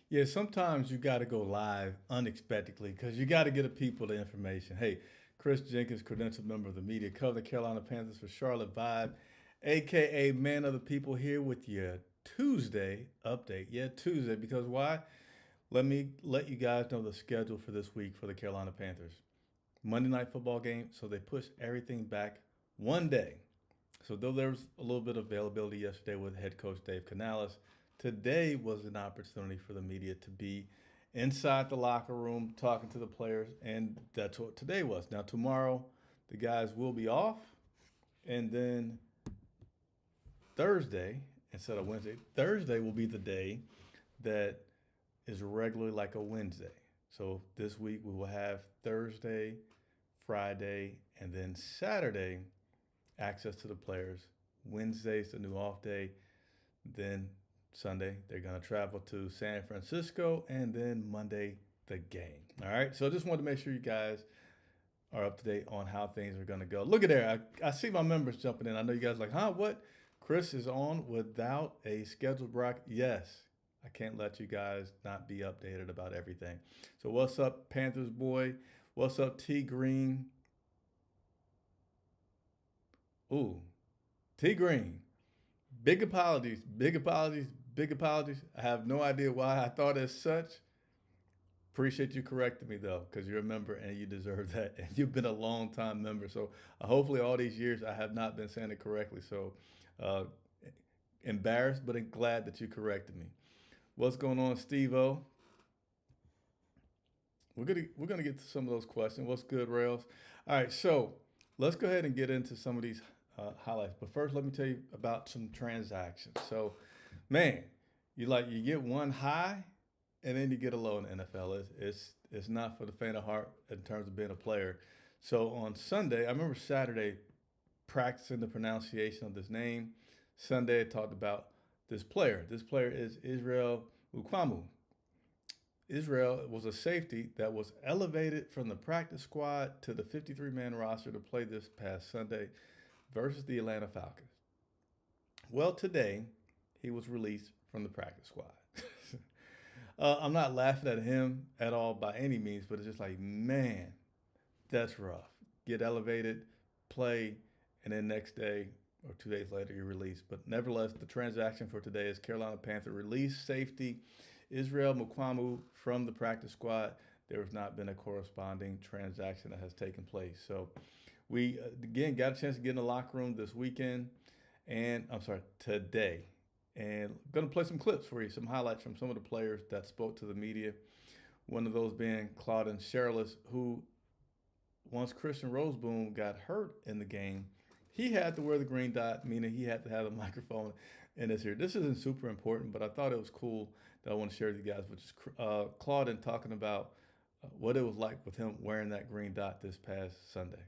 Yeah, sometimes you got to go live unexpectedly because you got to get the people the information. Hey, Chris Jenkins, credentialed member of the media, cover the Carolina Panthers for Charlotte Vibe, aka Man of the People, here with your Tuesday update. Yeah, Tuesday, because why? Let me let you guys know the schedule for this week for the Carolina Panthers. Monday night football game, so they pushed everything back one day. So though there was a little bit of availability yesterday with head coach Dave Canales, today was an opportunity for the media to be inside the locker room talking to the players, and that's what today was. Now tomorrow, the guys will be off, and then Thursday instead of Wednesday, Thursday will be the day that is regularly like a Wednesday. So this week we will have Thursday, Friday, and then Saturday access to the players. Wednesday's the new off day. Then Sunday, they're going to travel to San Francisco. And then Monday, the game. All right. So I just wanted to make sure you guys are up to date on how things are going to go. Look at there. I see my members jumping in. I know you guys are like, huh? What? Chris is on without a scheduled break. Yes. I can't let you guys not be updated about everything. So what's up, Panthers boy? What's up, T Green? Ooh, T Green. Big apologies, big apologies, big apologies. I have no idea why I thought as such. Appreciate you correcting me though, because you're a member and you deserve that. And you've been a long time member. So hopefully all these years I have not been saying it correctly. So uh, embarrassed, but glad that you corrected me. What's going on, Steve O? We're gonna get to some of those questions. What's good, Rails? All right, so let's go ahead and get into some of these highlights. But first, let me tell you about some transactions. So, man, you get one high, and then you get a low in the NFL. It's not for the faint of heart in terms of being a player. So on Sunday, I remember Saturday practicing the pronunciation of this name. Sunday, I talked about this player. This player is Israel Ukwamu. Israel was a safety that was elevated from the practice squad to the 53-man roster to play this past Sunday versus the Atlanta Falcons. Well, today he was released from the practice squad. I'm not laughing at him at all by any means, but it's just like, man, that's rough. Get elevated, play, and then next day or 2 days later you're released. But nevertheless, the transaction for today is Carolina Panther release safety Israel Mukwamu from the practice squad. There has not been a corresponding transaction that has taken place. So we, again, got a chance to get in the locker room this weekend, and I'm sorry, today. And I'm going to play some clips for you, some highlights from some of the players that spoke to the media. One of those being Claudin Sherrillis, who once Christian Roseboom got hurt in the game, he had to wear the green dot, meaning he had to have a microphone in his ear. This isn't super important, but I thought it was cool that I want to share with you guys, which is Claudin talking about what it was like with him wearing that green dot this past Sunday.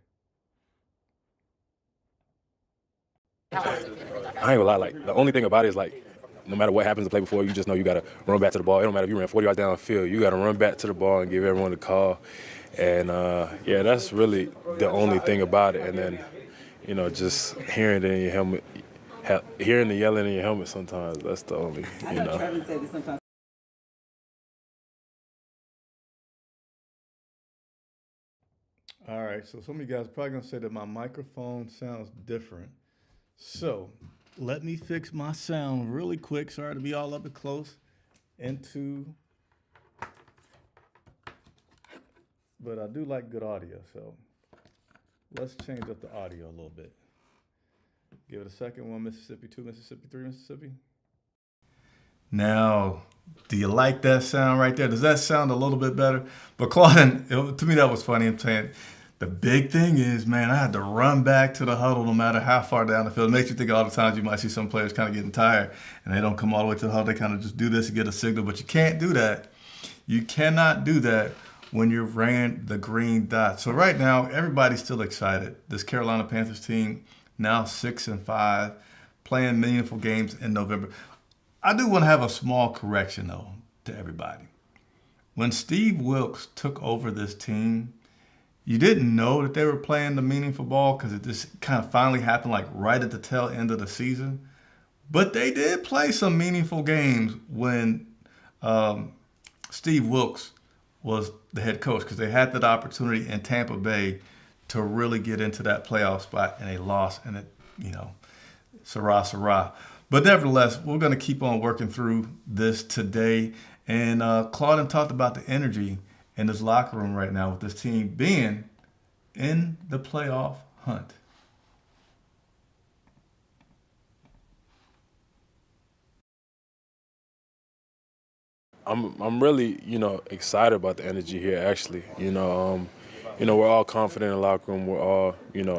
I ain't gonna lie, like the only thing about it is like no matter what happens to play before, you just know you gotta run back to the ball. It don't matter if you ran 40 yards down the field, you gotta run back to the ball and give everyone a call. And yeah, that's really the only thing about it. And then, just hearing it in your helmet, hearing the yelling in your helmet sometimes, that's the only, I know Trevor said this sometimes. All right, so some of you guys are probably gonna say that my microphone sounds different. So let me fix my sound really quick. Sorry to be all up and close into, but I do like good audio. So let's change up the audio a little bit. Give it a second. 1 Mississippi, 2 Mississippi, 3 Mississippi. Now, do you like that sound right there? Does that sound a little bit better? But Claudin, to me that was funny. I'm saying the big thing is, man, I had to run back to the huddle no matter how far down the field. It makes you think all the times you might see some players kind of getting tired and they don't come all the way to the huddle. They kind of just do this to get a signal, but you can't do that. You cannot do that when you ran the green dot. So right now, everybody's still excited. This Carolina Panthers team now 6-5, playing meaningful games in November. I do want to have a small correction though to everybody. When Steve Wilks took over this team, you didn't know that they were playing the meaningful ball because it just kind of finally happened like right at the tail end of the season. But they did play some meaningful games when Steve Wilkes was the head coach because they had that opportunity in Tampa Bay to really get into that playoff spot, and they lost, and sarah, sarah. But nevertheless, we're going to keep on working through this today. And Claude talked about the energy in this locker room right now with this team being in the playoff hunt. I'm really excited about the energy here. Actually, we're all confident in the locker room. We're all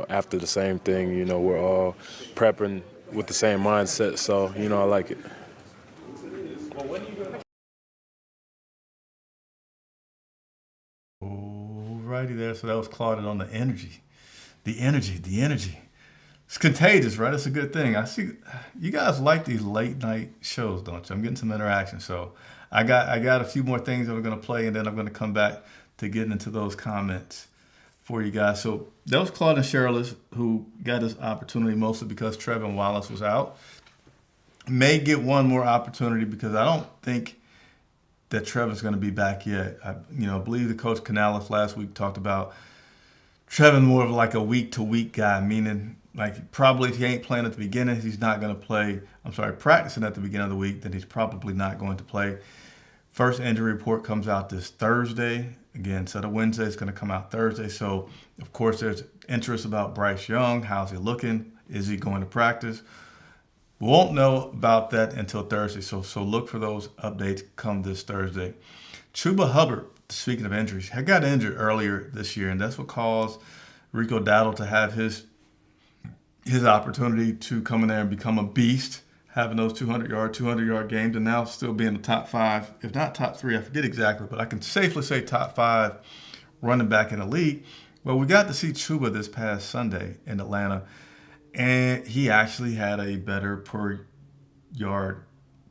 after the same thing. We're all prepping with the same mindset. So I like it. Alrighty there. So that was Claude on the energy. The energy, the energy. It's contagious, right? It's a good thing. I see you guys like these late night shows, don't you? I'm getting some interaction. So I got a few more things that we're gonna play, and then I'm gonna come back to getting into those comments for you guys. So that was Claude and Shirley who got this opportunity mostly because Trevin Wallace was out. May get one more opportunity because I don't think that Trevin's going to be back yet. I believe the coach Canales last week talked about Trevin more of like a week-to-week guy, meaning like probably if he ain't playing at the beginning, he's not going to play. Practicing at the beginning of the week, then he's probably not going to play. First injury report comes out this Thursday. Again, so the Wednesday is going to come out Thursday. So, of course, there's interest about Bryce Young. How's he looking? Is he going to practice? We won't know about that until Thursday. So look for those updates come this Thursday. Chuba Hubbard, speaking of injuries, had got injured earlier this year, and that's what caused Rico Dowdle to have his opportunity to come in there and become a beast, having those 200-yard games, and now still being the top 5, if not top 3, I forget exactly, but I can safely say top 5 running back in the league. Well, we got to see Chuba this past Sunday in Atlanta, and he actually had a better per yard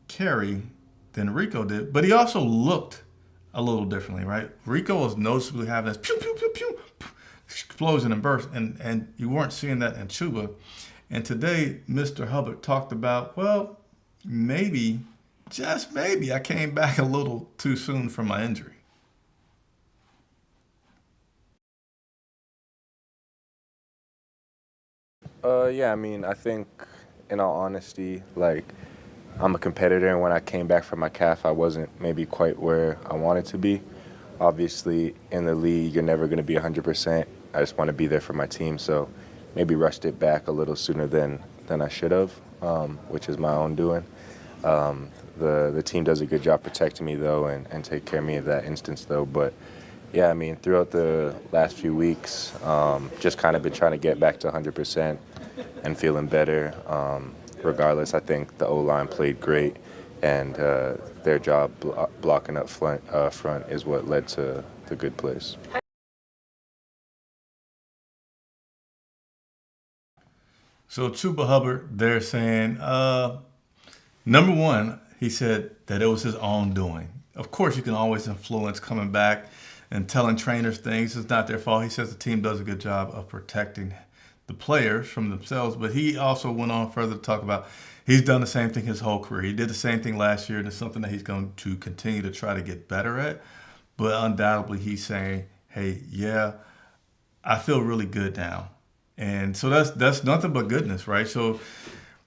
carry than Rico did, but he also looked a little differently, right? Rico was noticeably having this pew, pew, pew, pew, explosion and burst, and you weren't seeing that in Chuba. And today, Mr. Hubbard talked about, well, maybe, just maybe, I came back a little too soon from my injury. Yeah, I think, in all honesty, like, I'm a competitor, and when I came back from my calf, I wasn't maybe quite where I wanted to be. Obviously, in the league, you're never going to be 100%. I just want to be there for my team, so maybe rushed it back a little sooner than I should have, which is my own doing. The team does a good job protecting me, though, and take care of me in that instance, though. But, yeah, throughout the last few weeks, just kind of been trying to get back to 100% and feeling better. Regardless, I think the O-line played great, and their job blocking up front is what led to the good plays. So Chuba Hubbard, they're saying, number one, he said that it was his own doing. Of course, you can always influence coming back and telling trainers things. It's not their fault. He says the team does a good job of protecting the players from themselves, but he also went on further to talk about he's done the same thing his whole career. He did the same thing last year, and it's something that he's going to continue to try to get better at. But undoubtedly, he's saying, hey, yeah, I feel really good now. And so that's nothing but goodness, right? So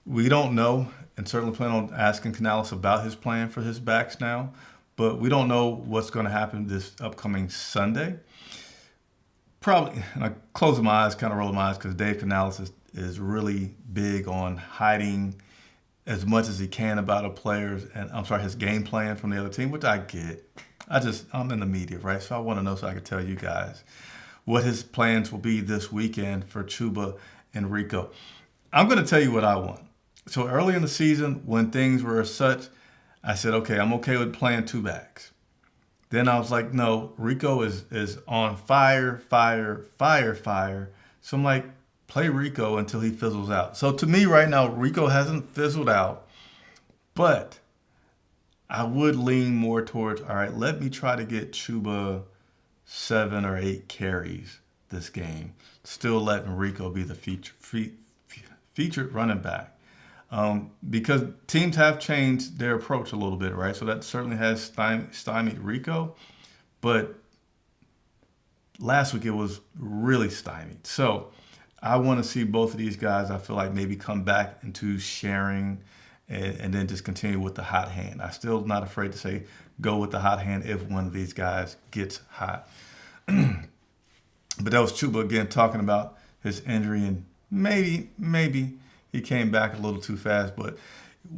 we don't know, and certainly plan on asking Canales about his plan for his backs now, but we don't know what's going to happen this upcoming Sunday. Probably, and I close my eyes, kind of roll my eyes, because Dave Canales is really big on hiding as much as he can about a player's, and his game plan from the other team, which I get. I'm in the media, right? So I want to know so I can tell you guys what his plans will be this weekend for Chuba and Rico. I'm going to tell you what I want. So early in the season, when things were as such, I said, okay, I'm okay with playing 2 backs. Then I was like, no, Rico is on fire. So I'm like, play Rico until he fizzles out. So to me right now, Rico hasn't fizzled out, but I would lean more towards, all right, let me try to get Chuba 7 or 8 carries this game, still letting Rico be the featured running back. because teams have changed their approach a little bit, right? So that certainly has stymied Rico, but last week it was really stymied. So I want to see both of these guys. I feel like maybe come back into sharing, and then just continue with the hot hand. I'm still not afraid to say go with the hot hand if one of these guys gets hot. But that was Chuba again talking about his injury, and maybe he came back a little too fast. But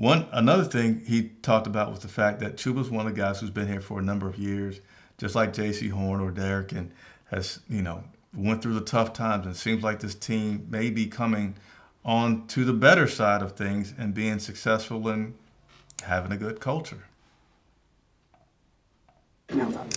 another thing he talked about was the fact that Chuba's one of the guys who's been here for a number of years, just like J.C. Horn or Derek, and has went through the tough times. And it seems like this team may be coming on to the better side of things and being successful and having a good culture.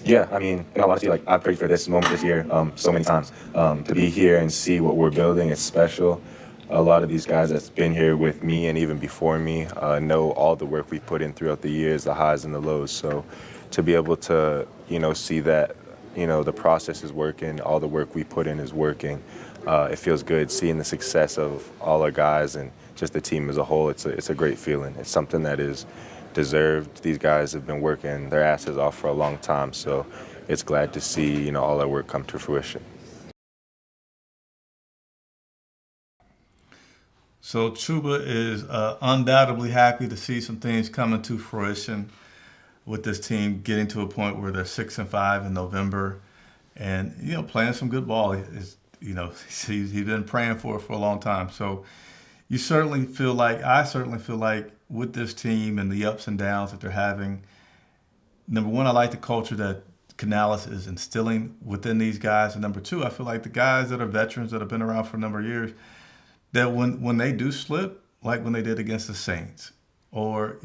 Yeah, I mean, in all honesty, like I've prayed for this moment this year so many times. To be here and see what we're building is special. A lot of these guys that's been here with me and even before me know all the work we put in throughout the years, the highs and the lows. So to be able to, see that, the process is working, all the work we put in is working. It feels good seeing the success of all our guys and just the team as a whole. It's a great feeling. It's something that is deserved. These guys have been working their asses off for a long time, so it's glad to see all our work come to fruition. So Chuba is undoubtedly happy to see some things coming to fruition with this team getting to a point where they're 6-5 in November, and playing some good ball. He's been praying for it for a long time. So I certainly feel like with this team and the ups and downs that they're having, number one, I like the culture that Canales is instilling within these guys, and number two, I feel like the guys that are veterans that have been around for a number of years, that when they do slip, like when they did against the Saints, or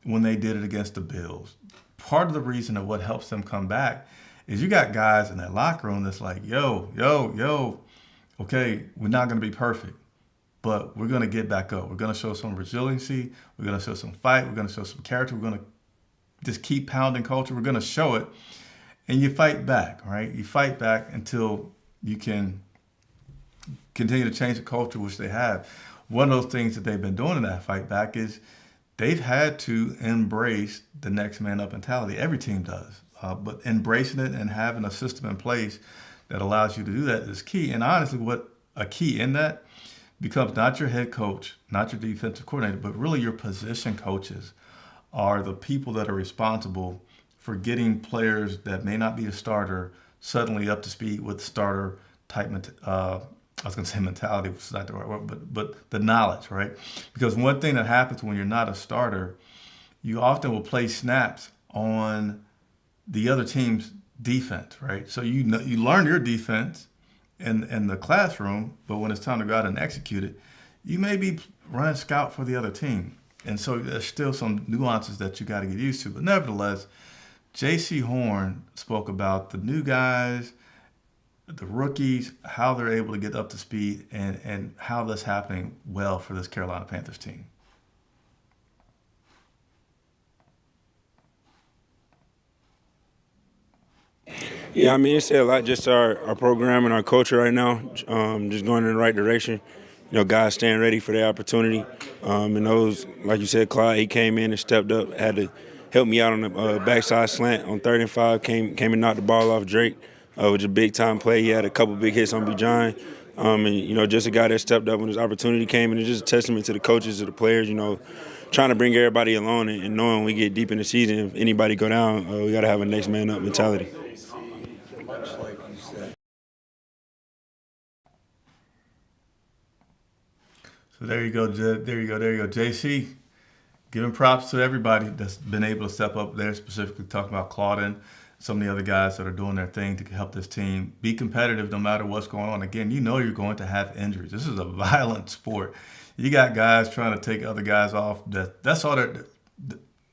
when they did it against the Bills, part of the reason of what helps them come back is you got guys in that locker room that's like, yo, okay, we're not going to be perfect, but we're going to get back up. We're going to show some resiliency. We're going to show some fight. We're going to show some character. We're going to just keep pounding culture. We're going to show it. And you fight back, right? You fight back until you can continue to change the culture, which they have. One of those things that they've been doing in that fight back is they've had to embrace the next man up mentality. Every team does. But embracing it and having a system in place that allows you to do that is key. And honestly, what a key in that becomes not your head coach, not your defensive coordinator, but really your position coaches are the people that are responsible for getting players that may not be a starter suddenly up to speed with starter type mentality, which is not the right word, but the knowledge, right? Because one thing that happens when you're not a starter, you often will play snaps on the other team's defense, right? So you learn your defense in the classroom, but when it's time to go out and execute it, you may be running scout for the other team. And so there's still some nuances that you got to get used to. But nevertheless, J.C. Horn spoke about the new guys, the rookies, how they're able to get up to speed, and how that's happening well for this Carolina Panthers team. Yeah, I mean, it's a lot just our program and our culture right now, just going in the right direction. Guys staying ready for their opportunity. And those, like you said, Clyde, he came in and stepped up, had to help me out on the backside slant on 3rd and 5, came and knocked the ball off Drake, which is a big-time play. He had a couple big hits on Bijan. And, just a guy that stepped up when his opportunity came. And it's just a testament to the coaches, to the players, trying to bring everybody along and knowing we get deep in the season, if anybody go down, we got to have a next man up mentality. So there you go, there you go. JC, giving props to everybody that's been able to step up there, specifically talking about Claudin, some of the other guys that are doing their thing to help this team be competitive no matter what's going on. Again, you're going to have injuries. This is a violent sport. You got guys trying to take other guys off. That's all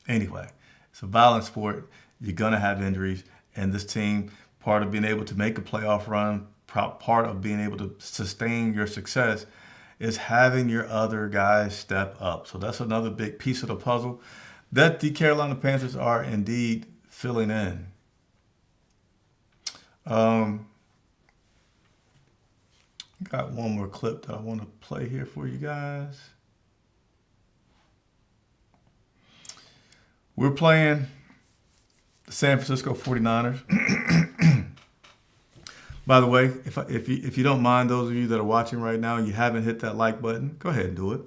anyway, it's a violent sport. You're going to have injuries. And this team, part of being able to make a playoff run, part of being able to sustain your success is having your other guys step up. So that's another big piece of the puzzle that the Carolina Panthers are indeed filling in. Got one more clip that I want to play here for you guys. We're playing the San Francisco 49ers. By the way, if you don't mind, those of you that are watching right now, you haven't hit that like button, go ahead and do it.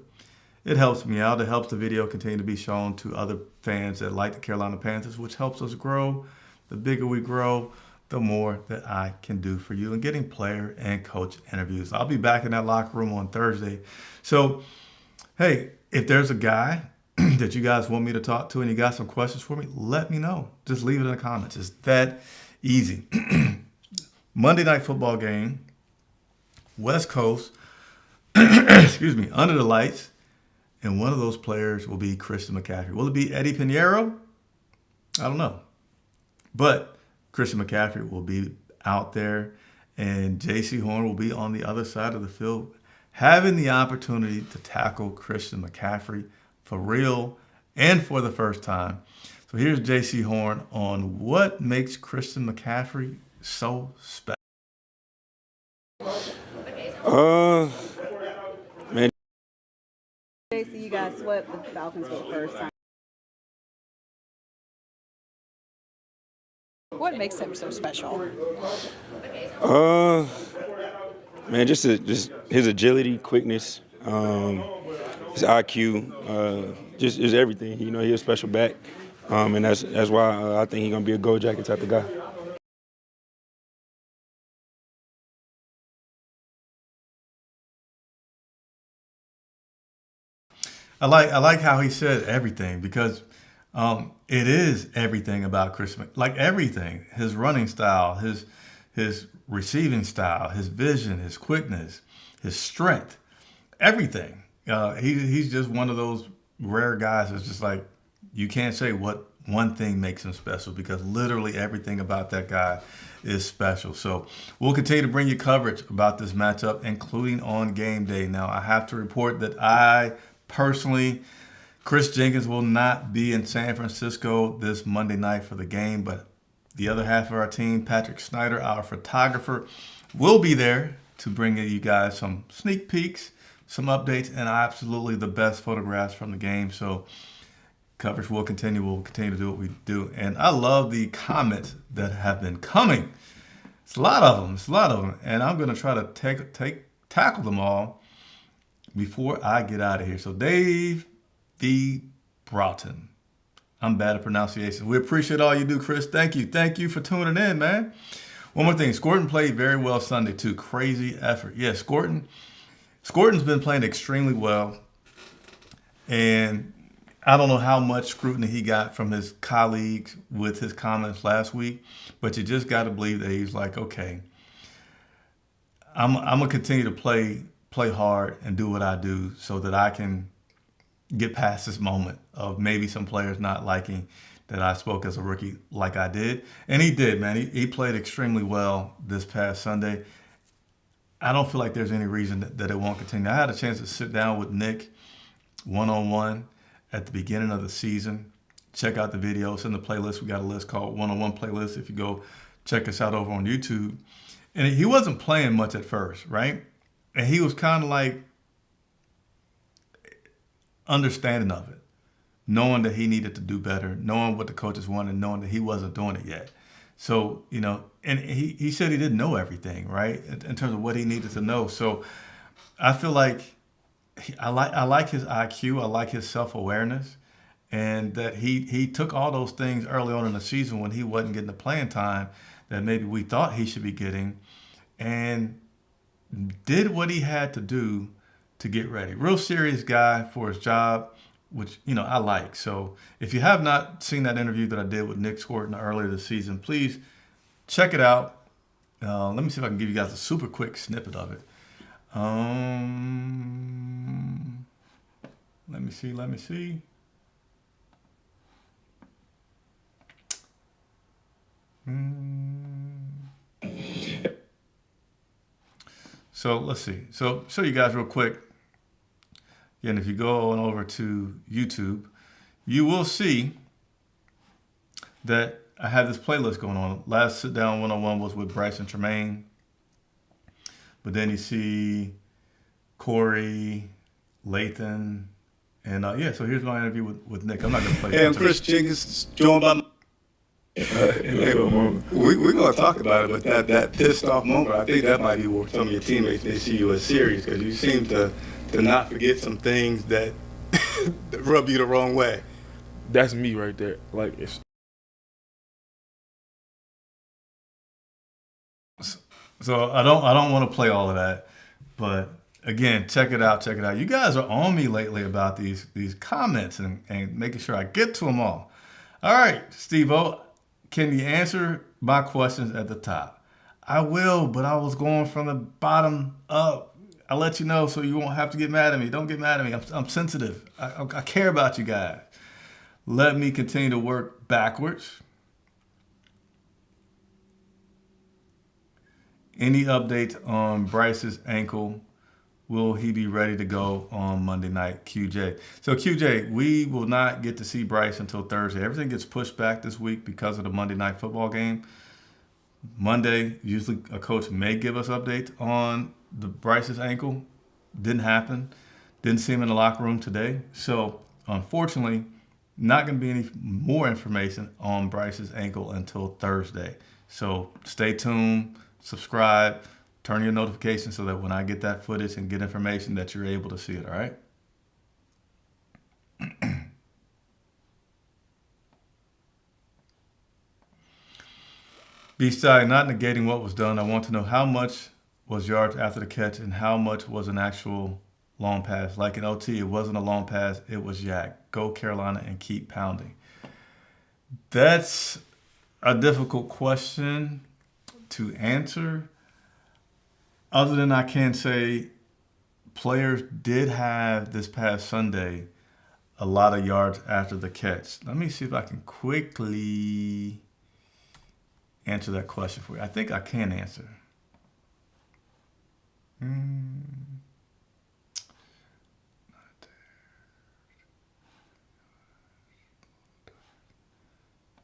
It helps me out. It helps the video continue to be shown to other fans that like the Carolina Panthers, which helps us grow. The bigger we grow, the more that I can do for you in getting player and coach interviews. I'll be back in that locker room on Thursday. So, hey, if there's a guy that you guys want me to talk to and you got some questions for me, let me know. Just leave it in the comments. It's that easy. Monday Night Football game, West Coast, excuse me, under the lights, and one of those players will be Christian McCaffrey. Will it be Eddie Pinheiro? I don't know. But Christian McCaffrey will be out there, and J.C. Horn will be on the other side of the field, having the opportunity to tackle Christian McCaffrey for real and for the first time. So here's J.C. Horn on what makes Christian McCaffrey so special. Man, JC, you guys swept the Falcons for the first time. What makes him so special? man, just his agility, quickness, his IQ, just everything. You know, he's a special back, and that's why I think he's gonna be a Gold Jacket type of guy. I like how he said everything, because it is everything about Chris. Like everything, his running style, his receiving style, his vision, his quickness, his strength, everything. He's just one of those rare guys that's just like, you can't say what one thing makes him special, because literally everything about that guy is special. So we'll continue to bring you coverage about this matchup, including on game day. Now, I have to report that I personally, Chris Jenkins will not be in San Francisco this Monday night for the game, but the other half of our team, Patrick Snyder, our photographer, will be there to bring you guys some sneak peeks, some updates, and absolutely the best photographs from the game. So coverage will continue. We'll continue to do what we do. And I love the comments that have been coming. It's a lot of them. And I'm going to try to tackle them all before I get out of here. So Dave V. Broughton. I'm bad at pronunciation. We appreciate all you do, Chris. Thank you. Thank you for tuning in, man. One more thing. Scorton played very well Sunday, too. Crazy effort. Yeah, Scorton's been playing extremely well. And I don't know how much scrutiny he got from his colleagues with his comments last week, but you just got to believe that he's like, okay, I'm going to continue to play hard and do what I do so that I can get past this moment of maybe some players not liking that I spoke as a rookie like I did. And he did, man. He played extremely well this past Sunday. I don't feel like there's any reason that it won't continue. I had a chance to sit down with Nick one-on-one at the beginning of the season. Check out the video. It's in the playlist. We got a list called One-on-One Playlist. If you go check us out over on YouTube. And he wasn't playing much at first, right? And he was kind of like understanding of it, knowing that he needed to do better, knowing what the coaches wanted, knowing that he wasn't doing it yet. So, you know, and he said he didn't know everything, right, in terms of what he needed to know. So I feel like I like his IQ, I like his self-awareness, and that he took all those things early on in the season when he wasn't getting the playing time that maybe we thought he should be getting, and did what he had to do to get ready. Real serious guy for his job, which, you know, I like. So if you have not seen that interview that I did with Nick Scorton earlier this season, please check it out. Let me see if I can give you guys a super quick snippet of it. Let me see. So let's see. So show you guys real quick. Again, if you go on over to YouTube, you will see that I have this playlist going on. Last sit down one-on-one was with Bryson Tremaine. But then you see Corey, Lathan, And yeah, so here's my interview with Nick. I'm not gonna play. Hey, I'm Chris Jenkins, joined by. We're gonna talk about it, but that pissed off moment, I think that might be where some of your teammates they see you as serious because you seem to not forget some things that rub you the wrong way. That's me right there. Like it's. So I don't want to play all of that, but again, check it out. You guys are on me lately about these comments and making sure I get to them all. All right, Steve-O, can you answer my questions at the top? I will, but I was going from the bottom up. I'll let you know so you won't have to get mad at me. Don't get mad at me. I'm sensitive. I care about you guys. Let me continue to work backwards. Any updates on Bryce's ankle? Will he be ready to go on Monday night, QJ? So QJ, we will not get to see Bryce until Thursday. Everything gets pushed back this week because of the Monday night football game. Monday, usually a coach may give us updates on the Bryce's ankle. Didn't happen. Didn't see him in the locker room today. So unfortunately, not going to be any more information on Bryce's ankle until Thursday. So stay tuned. Subscribe, turn your notifications so that when I get that footage and get information that you're able to see it, all right? Besides not negating what was done, I want to know how much was yards after the catch and how much was an actual long pass. Like in OT, it wasn't a long pass, it was yak. Go Carolina and keep pounding. That's a difficult question to answer, other than I can say players did have this past Sunday a lot of yards after the catch. Let me see if I can quickly answer that question for you. I think I can answer. Give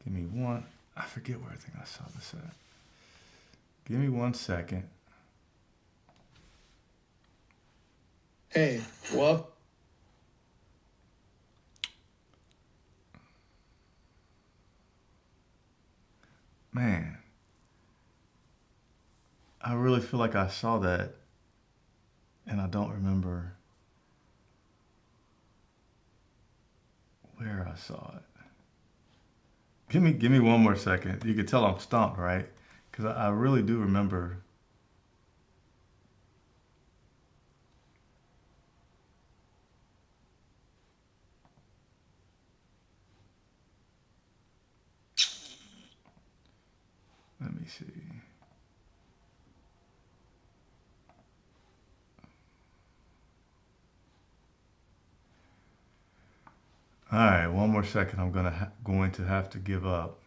me one. I forget where I think I saw this at. Give me 1 second. Hey, well, Man, I really feel like I saw that, and I don't remember where I saw it. Give me 1 more second. You can tell I'm stumped, right? Because I really do remember. Let me see. All right, 1 more second. I'm going to have to give up.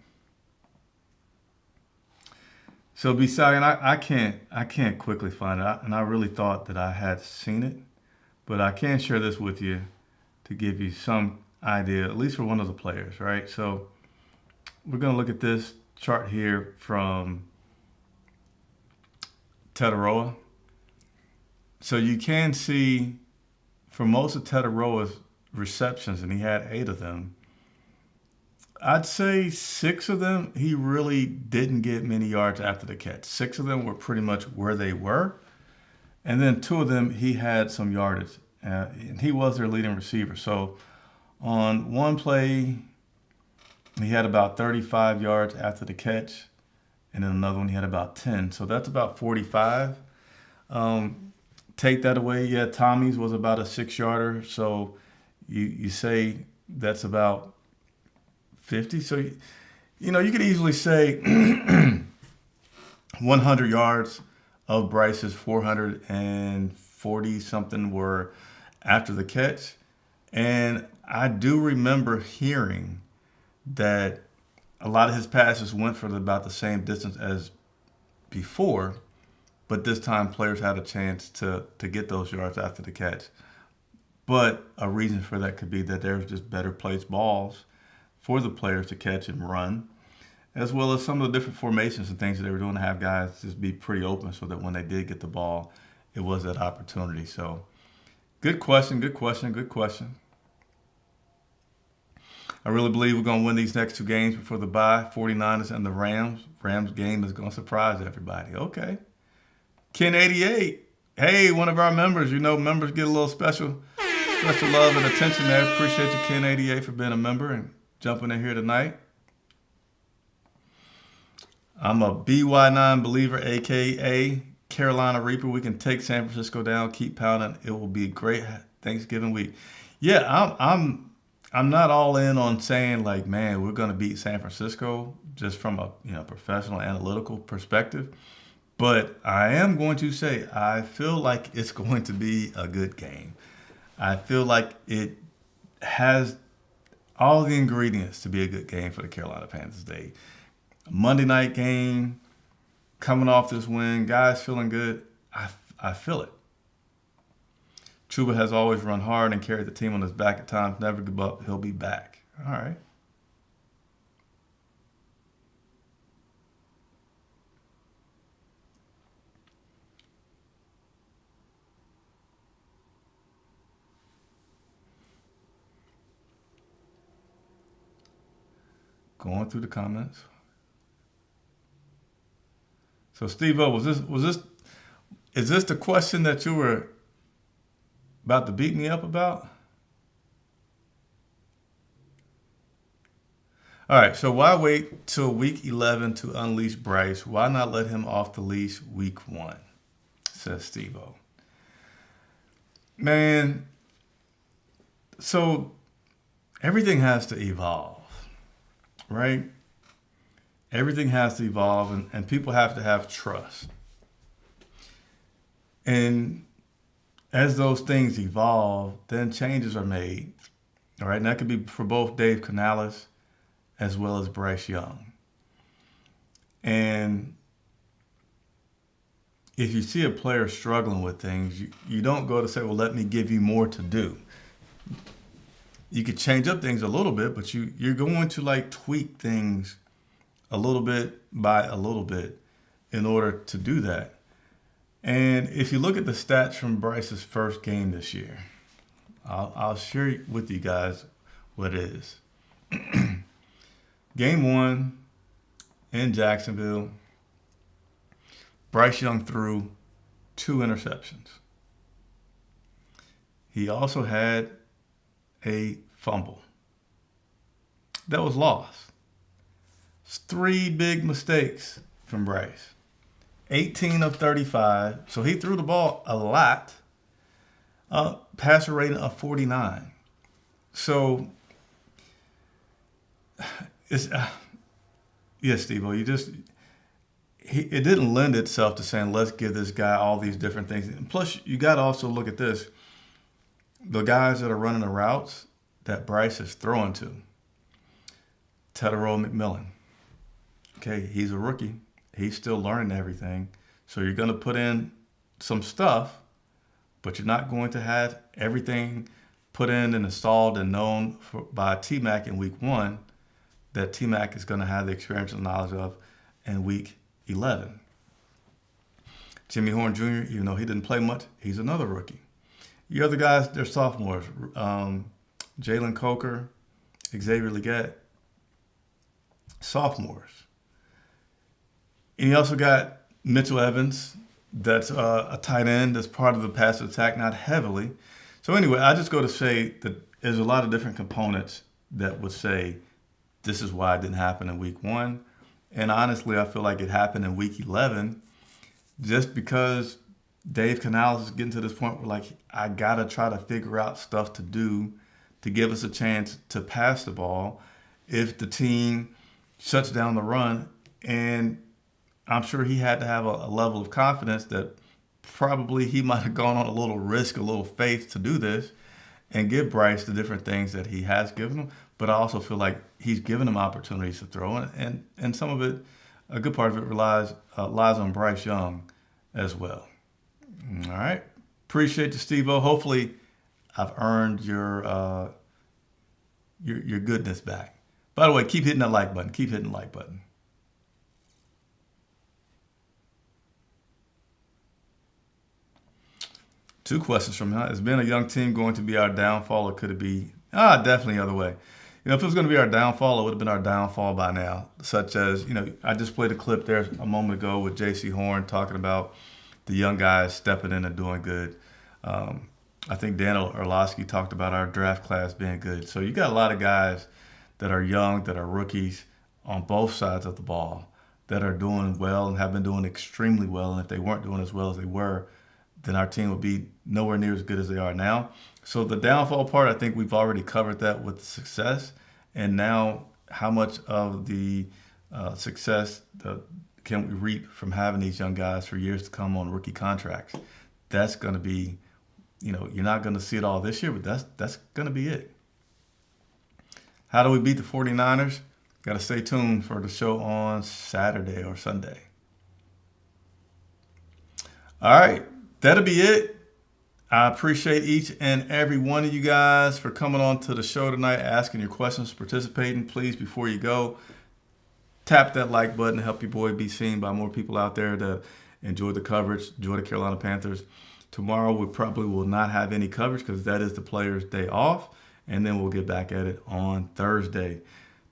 So beside, I can't quickly find it, and I really thought that I had seen it, but I can share this with you to give you some idea, at least for one of the players, right? So we're going to look at this chart here from Tetaroa. So you can see for most of Tetaroa's receptions, and he had 8 of them, I'd say 6 of them, he really didn't get many yards after the catch. 6 of them were pretty much where they were. And then 2 of them, he had some yardage. And he was their leading receiver. So on one play, he had about 35 yards after the catch. And then another one, he had about 10. So that's about 45. Take that away. Yeah, Tommy's was about a 6-yarder. So you say that's about 50. So, you could easily say 100 yards of Bryce's 440 something were after the catch. And I do remember hearing that a lot of his passes went for about the same distance as before, but this time players had a chance to get those yards after the catch. But a reason for that could be that there's just better placed balls for the players to catch and run, as well as some of the different formations and things that they were doing to have guys just be pretty open so that when they did get the ball, it was that opportunity. So good question. I really believe we're going to win these next two games before the bye, 49ers and the Rams. Rams game is going to surprise everybody. Okay. Ken88. Hey, one of our members. You know, members get a little special love and attention there. Appreciate you, Ken88, for being a member and jumping in here tonight. I'm a BY9 believer, a.k.a. Carolina Reaper. We can take San Francisco down, keep pounding. It will be a great Thanksgiving week. Yeah, I'm not all in on saying like, man, we're going to beat San Francisco just from a professional analytical perspective. But I am going to say I feel like it's going to be a good game. I feel like it has all the ingredients to be a good game for the Carolina Panthers. A Monday night game, coming off this win, guys feeling good. I feel it. Chuba has always run hard and carried the team on his back at times. Never give up. He'll be back. All right. Going through the comments. So Steve-O, is this the question that you were about to beat me up about? All right, so why wait till week 11 to unleash Bryce? Why not let him off the leash week 1? Says Steve-O. Man, so everything has to evolve, right? Everything has to evolve, and people have to have trust. And as those things evolve, then changes are made. All right, and that could be for both Dave Canales as well as Bryce Young. And if you see a player struggling with things, you don't go to say, well, let me give you more to do. You could change up things a little bit, but you're going to like tweak things a little bit by a little bit in order to do that. And if you look at the stats from Bryce's first game this year, I'll share with you guys what it is. Game 1 in Jacksonville, Bryce Young threw 2 interceptions. He also had a fumble that was lost. 3 big mistakes from Bryce. 18 of 35. So he threw the ball a lot. Passer rating of 49. So it's yes, Steve-O, it didn't lend itself to saying, let's give this guy all these different things. And plus, you got to also look at this. The guys that are running the routes that Bryce is throwing to. Tetairoa McMillan. Okay, he's a rookie. He's still learning everything. So you're going to put in some stuff, but you're not going to have everything put in and installed and known by T-Mac in week 1 that T-Mac is going to have the experience and knowledge of in week 11. Jimmy Horn Jr., even though he didn't play much, he's another rookie. The other guys, they're sophomores. Jalen Coker, Xavier Leggett, sophomores. And you also got Mitchell Evans, that's a tight end, that's part of the pass attack, not heavily. So anyway, I just go to say that there's a lot of different components that would say this is why it didn't happen in week 1. And honestly, I feel like it happened in week 11 just because Dave Canales is getting to this point where, like, I got to try to figure out stuff to do to give us a chance to pass the ball if the team shuts down the run. And I'm sure he had to have a level of confidence that probably he might have gone on a little risk, a little faith to do this and give Bryce the different things that he has given him. But I also feel like he's given him opportunities to throw, and some of it, a good part of it lies on Bryce Young as well. All right. Appreciate you, Steve-O. Hopefully I've earned your goodness back. By the way, keep hitting that like button. Keep hitting the like button. Two questions from him. Has been a young team going to be our downfall, or could it be definitely the other way? if it was going to be our downfall, it would have been our downfall by now. Such as, I just played a clip there a moment ago with J.C. Horn talking about the young guys stepping in and doing good. I think Dan Orlovsky talked about our draft class being good. So you got a lot of guys that are young, that are rookies on both sides of the ball, that are doing well and have been doing extremely well. And if they weren't doing as well as they were, then our team would be nowhere near as good as they are now. So the downfall part, I think we've already covered that with success. And now how much of the success can we reap from having these young guys for years to come on rookie contracts? That's going to be, you're not going to see it all this year, but that's going to be it. How do we beat the 49ers? Got to stay tuned for the show on Saturday or Sunday. All right, that'll be it. I appreciate each and every one of you guys for coming on to the show tonight, asking your questions, participating. Please, before you go, tap that like button to help your boy be seen by more people out there that enjoy the coverage, enjoy the Carolina Panthers. Tomorrow we probably will not have any coverage because that is the players' day off, and then we'll get back at it on Thursday.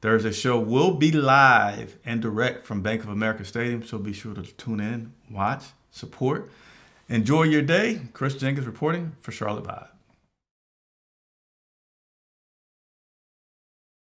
Thursday's show will be live and direct from Bank of America Stadium, so be sure to tune in, watch, support. Enjoy your day. Chris Jenkins reporting for Charlotte Vibe.